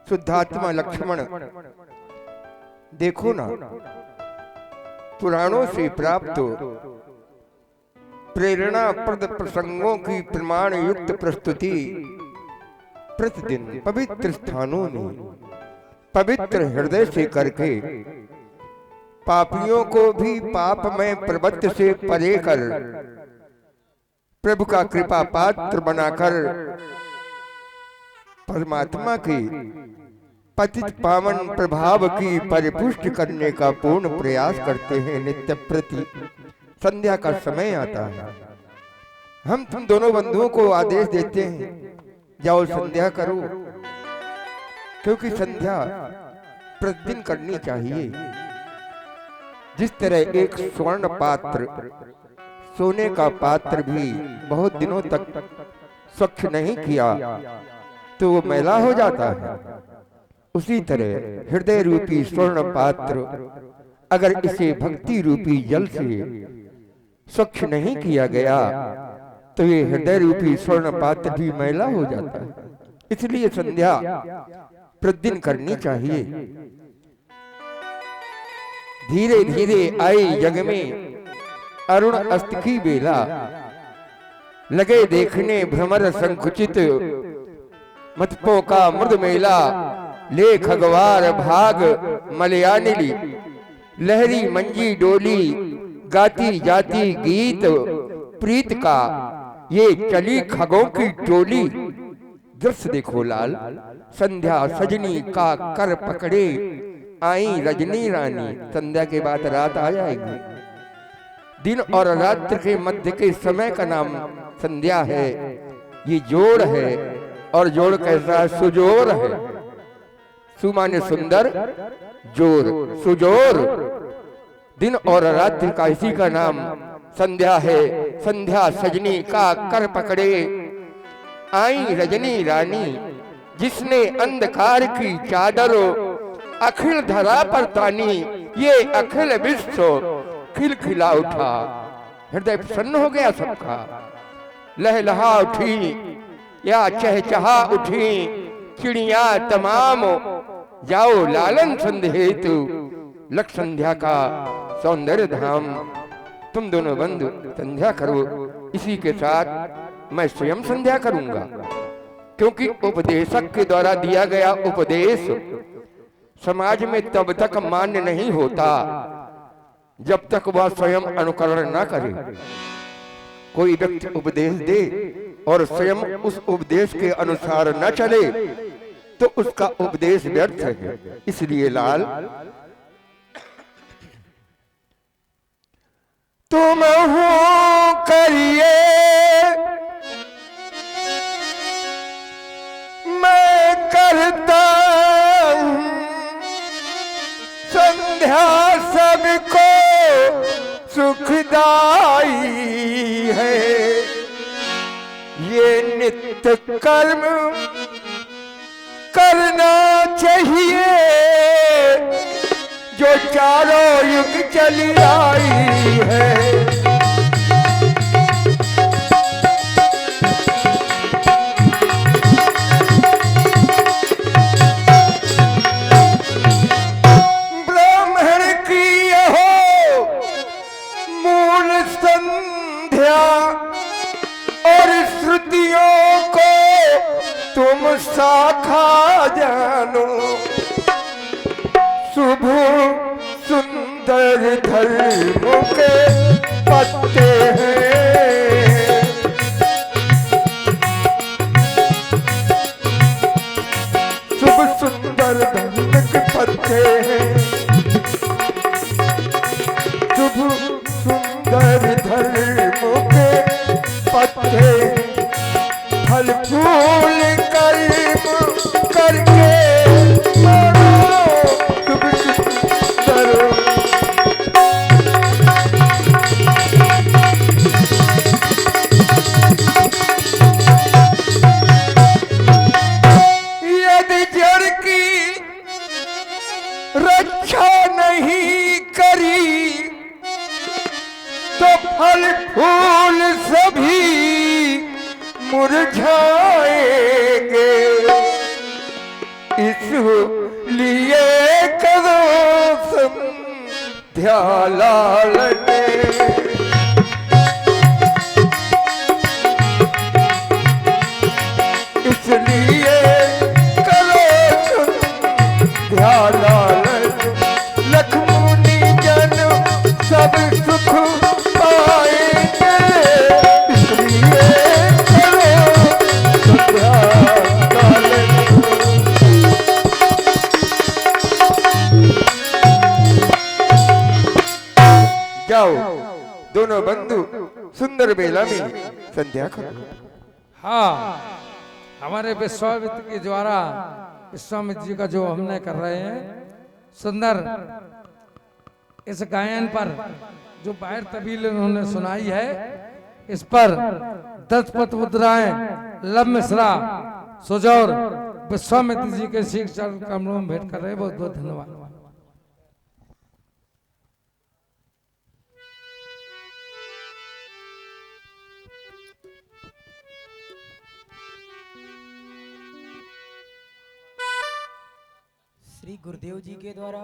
शुद्धात्मा लक्ष्मण, देखो ना, पुराणों से प्राप्त प्रेरणाप्रद प्रसंगों की प्रमाण युक्त प्रस्तुति प्रतिदिन पवित्र स्थानों में पवित्र हृदय से करके पापियों को भी पापमय प्रवृत्ति से परे कर प्रभु का कृपा पात्र बनाकर परमात्मा के पतित पावन प्रभाव की परिपुष्टि करने का पूर्ण प्रयास करते हैं। नित्य प्रति संध्या का समय आता है, हम तुम दोनों बंधुओं को आदेश देते हैं, जाओ संध्या करो, क्योंकि संध्या प्रतिदिन करनी चाहिए। जिस तरह एक स्वर्ण पात्र सोने का पात्र भी बहुत दिनों तक स्वच्छ नहीं किया तो वो मैला हो जाता है, उसी तरह हृदय रूपी स्वर्ण पात्र अगर इसे भक्ति रूपी जल से स्वच्छ नहीं किया गया तो ये हृदय रूपी स्वर्ण पात्र भी मैला हो जाता है। इसलिए संध्या प्रतिदिन करनी चाहिए। धीरे धीरे आई जग में अरुण अस्त की बेला, लगे देखने भ्रमर संकुचित मतपों का मृद मेला। ले खगवार भाग मलयानिली, लहरी मंजी डोली, गाती जाती गीत प्रीत का, ये चली खगों की टोली। दृश्य देखो लाल, संध्या सजनी का कर पकड़े, आई रजनी रानी। संध्या के बाद रात आ जाएगी। दिन और रात्रि के मध्य के समय का नाम संध्या है। ये जोड़ है, और जोड़ कैसा सुजोर है। सुमाने सुंदर, जोर सुजोर। दिन और रात्रि का इसी का नाम संध्या है। संध्या सजनी का कर पकड़े, आई रजनी रानी। जिसने अंधकार की चादर अखिल धरा पर तानी, ये अखिल विश्व खिलखिला उठा। हृदय प्रसन्न हो गया सबका, लहलहा उठी या चहचहा उठी चिड़िया तमाम। जाओ लालन संध्या लक्ष्य संध्या का सौंदर्य धाम। तुम दोनों बंधु संध्या करो। इसी के साथ मैं स्वयं संध्या करूंगा, क्योंकि उपदेशक के द्वारा दिया गया उपदेश समाज में तब तक मान्य नहीं होता जब तक वह स्वयं अनुकरण न करे। कोई व्यक्ति उपदेश दे और स्वयं उस उपदेश के अनुसार न चले तो उसका उपदेश व्यर्थ है। इसलिए लाल, तुम हो करिए मैं करता हूं संध्या, सबको सुखदाई है। ये नित्य कर्म करना चाहिए, जो चारों युग चली आई है। ब्राह्मण की हो मूल संध्या, और श्रुतियों को तुम शाखा जानो। शुभ सुंदर धर्म के पत्ते हैं, शुभ सुंदर धर्म के पत्ते हैं, शुभ सुंदर धर्म के पत्ते। फल फूल कर्म करके यदि जड़ की रक्षा नहीं करी तो इसलिए करो संध्या लालने, इसलिए करो संध्या लालने, लखमुनि जन सब सुख पाएंगे, इसलिए करो संध्या लालने। जाओ दोनों बंधु सुंदर बेला में संध्या करो। हाँ, हमारे विश्वामित्र के द्वारा विश्वामित्र जी का जो हमने कर रहे हैं सुंदर इस गायन पर जो बाहर तबील उन्होंने सुनाई है, इस पर 10 पद मुद्राएं लब मिश्रा सुजौर विश्वामित्र जी के शीख चरण कमलों में भेंट कर रहे हैं। बहुत बहुत धन्यवाद। श्री गुरुदेव जी के द्वारा